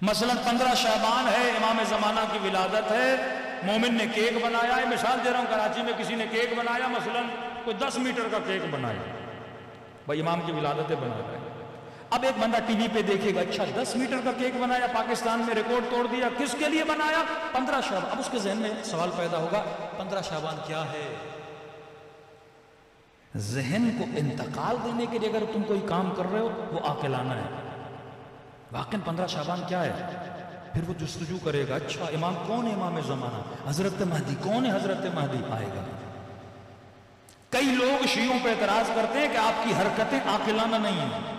مثلا 15 شعبان ہے، امام زمانہ کی ولادت ہے، مومن نے کیک بنایا ہے، مثال دے رہا ہوں، کراچی میں کسی نے کیک بنایا، مثلا کوئی 10 میٹر کا کیک بنایا، بھائی امام کی ولادت بنا رہا ہے۔ اب ایک بندہ ٹی وی پہ دیکھے گا، اچھا 10 میٹر کا کیک بنایا، پاکستان میں ریکارڈ توڑ دیا، کس کے لیے بنایا؟ 15 شعبان۔ اب اس کے ذہن میں سوال پیدا ہوگا، 15 شعبان کیا ہے؟ ذہن کو انتقال دینے کے لیے اگر تم کوئی کام کر رہے ہو وہ عاقلانہ ہے۔ واقعاً 15 شعبان کیا ہے؟ پھر وہ جستجو کرے گا، اچھا امام کون ہے؟ امام زمانہ حضرت مہدی کون ہے؟ حضرت مہدی آئے گا۔ کئی لوگ شیعوں پہ اعتراض کرتے ہیں کہ آپ کی حرکتیں عاقلانہ نہیں ہیں۔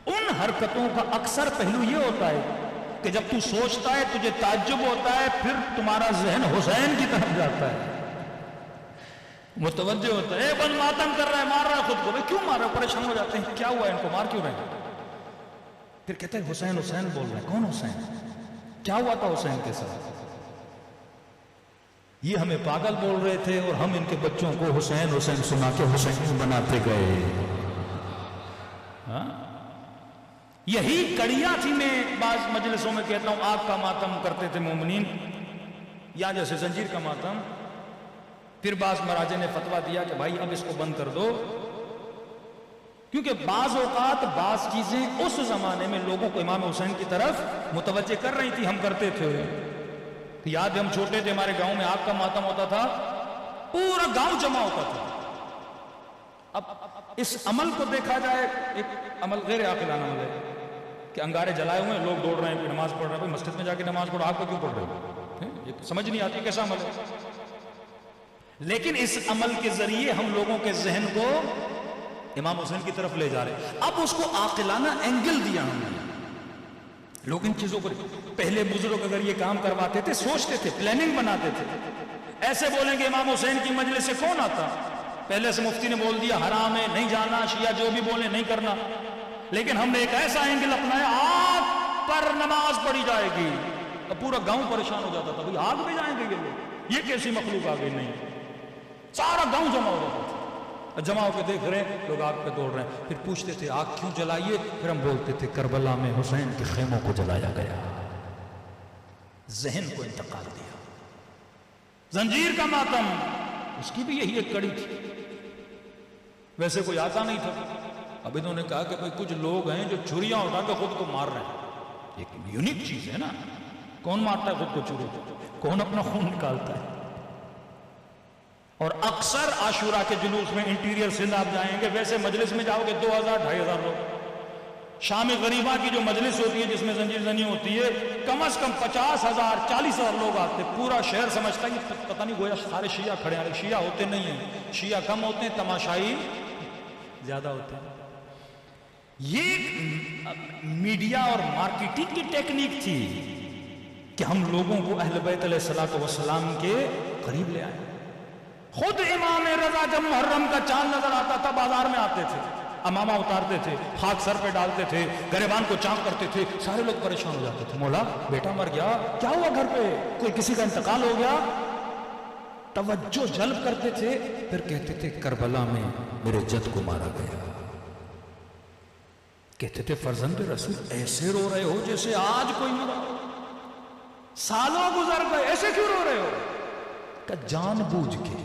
ان حرکتوں کا اکثر پہلو یہ ہوتا ہے کہ جب تو سوچتا ہے تجھے تعجب ہوتا ہے، پھر تمہارا ذہن حسین کی طرف جاتا ہے، متوجہ ہوتا ہے، بند ماتم کر رہا ہے، مار رہا ہے خود کو، بھئی کیوں مار رہا ہے؟ پریشان ہو جاتے ہیں، کیا ہوا ہے ان کو مار کیوں رہے ہیں؟ پھر کہتے ہیں حسین حسین بول رہے ہیں، کون حسین؟ کیا ہوا تھا حسین کے ساتھ؟ یہ ہمیں پاگل بول رہے تھے اور ہم ان کے بچوں کو حسین حسین سنا کے حسین بناتے گئے۔ یہی کڑیا تھی، میں بعض مجلسوں میں کہتا ہوں آگ کا ماتم کرتے تھے مومنین، یا جیسے زنجیر کا ماتم۔ پھر بعض مراجع نے فتویٰ دیا کہ بھائی اب اس کو بند کر دو، کیونکہ بعض اوقات بعض چیزیں اس زمانے میں لوگوں کو امام حسین کی طرف متوجہ کر رہی تھی، ہم کرتے تھے۔ یاد ہے ہم چھوٹے تھے، ہمارے گاؤں میں آگ کا ماتم ہوتا تھا، پورا گاؤں جمع ہوتا تھا۔ اب اس عمل کو دیکھا جائے، ایک عمل غیر عاقلانہ عمل ہے کہ انگارے جلائے ہوئے ہیں، لوگ دوڑ رہے ہیں، کوئی نماز پڑھ رہا ہے، کوئی مسجد میں جا کے نماز پڑھو، آگ کو کیوں پڑھ رہے ہو؟ یہ سمجھ نہیں آتی کیسا عمل ہے۔ لیکن اس عمل کے ذریعے ہم لوگوں کے ذہن کو امام حسین کی طرف لے جا رہے ہیں۔ اب اس کو عاقلانہ اینگل دیا ہم نے۔ لوگ ان چیزوں کو، پہلے بزرگ اگر یہ کام کرواتے تھے، سوچتے تھے، پلاننگ بناتے تھے، ایسے بولیں گے امام حسین کی مجلس سے کون آتا؟ پہلے سے مفتی نے بول دیا حرام ہے، نہیں جانا، شیعہ جو بھی بولے نہیں کرنا۔ لیکن ہم نے ایک ایسا اینگل اپنایا، آگ پر نماز پڑھی جائے گی، اب پورا گاؤں پریشان ہو جاتا تھا، بھئی آگ میں جائیں گے یہ لوگ، یہ کیسی مخلوق آ گئی؟ نہیں، سارا گاؤں جمع ہو جاتا تھا، جمع ہو کے دیکھ رہے ہیں لوگ آگ پہ دوڑ رہے ہیں۔ پھر پوچھتے تھے آگ کیوں جلائیے؟ پھر ہم بولتے تھے کربلا میں حسین کے خیموں کو جلایا گیا۔ ذہن کو انتقال دیا۔ زنجیر کا ماتم، اس کی بھی یہی ایک کڑی تھی، ویسے کوئی آتا نہیں تھا۔ اب انہوں نے کہا کہ بھئی کچھ لوگ ہیں جو چھریاں اٹھا کے خود کو مار رہے ہیں، ایک یونیک چیز ہے نا، کون مارتا ہے خود کو چھری؟ کون اپنا خون نکالتا ہے؟ اور اکثر عاشورہ کے جلوس میں انٹیریئر سندھ آپ جائیں گے، ویسے مجلس میں جاؤ گے 2000 2500 لوگ۔ شام غریبہ کی جو مجلس ہوتی ہے جس میں زنجیر زنی ہوتی ہے، کم از کم 50,000 40,000 لوگ آتے، پورا شہر سمجھتا ہے کہ پتہ نہیں گویا سارے شیعہ کھڑے ہیں۔ شیعہ ہوتے نہیں ہیں، شیعہ کم ہوتے ہیں، تماشائی زیادہ ہوتے ہیں۔ یہ میڈیا اور مارکیٹنگ کی ٹیکنیک تھی کہ ہم لوگوں کو اہل بیت علیہ الصلوۃ والسلام کے قریب لے آئے۔ خود امام رضا جب محرم کا چاند نظر آتا تھا بازار میں آتے تھے، امامہ اتارتے تھے، خاک سر پہ ڈالتے تھے، گریبان کو چاک کرتے تھے، سارے لوگ پریشان ہو جاتے تھے، مولا بیٹا مر گیا، کیا ہوا گھر پہ؟ کوئی کسی کا انتقال ہو گیا؟ توجہ جلب کرتے تھے، پھر کہتے تھے کربلا میں میرے جد کو مارا گیا۔ کہتے تھے فرزند رسول ایسے رو رہے ہو جیسے آج کوئی مرا، سالوں گزر گئے، ایسے کیوں رو رہے ہو؟ کہ جان بوجھ کے،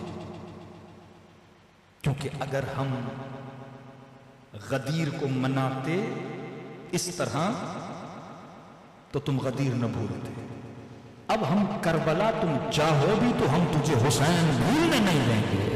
کیونکہ اگر ہم غدیر کو مناتے اس طرح تو تم غدیر نہ بھولتے۔ اب ہم کربلا تم چاہو بھی تو ہم تجھے حسین بھولنے نہیں دیں گے۔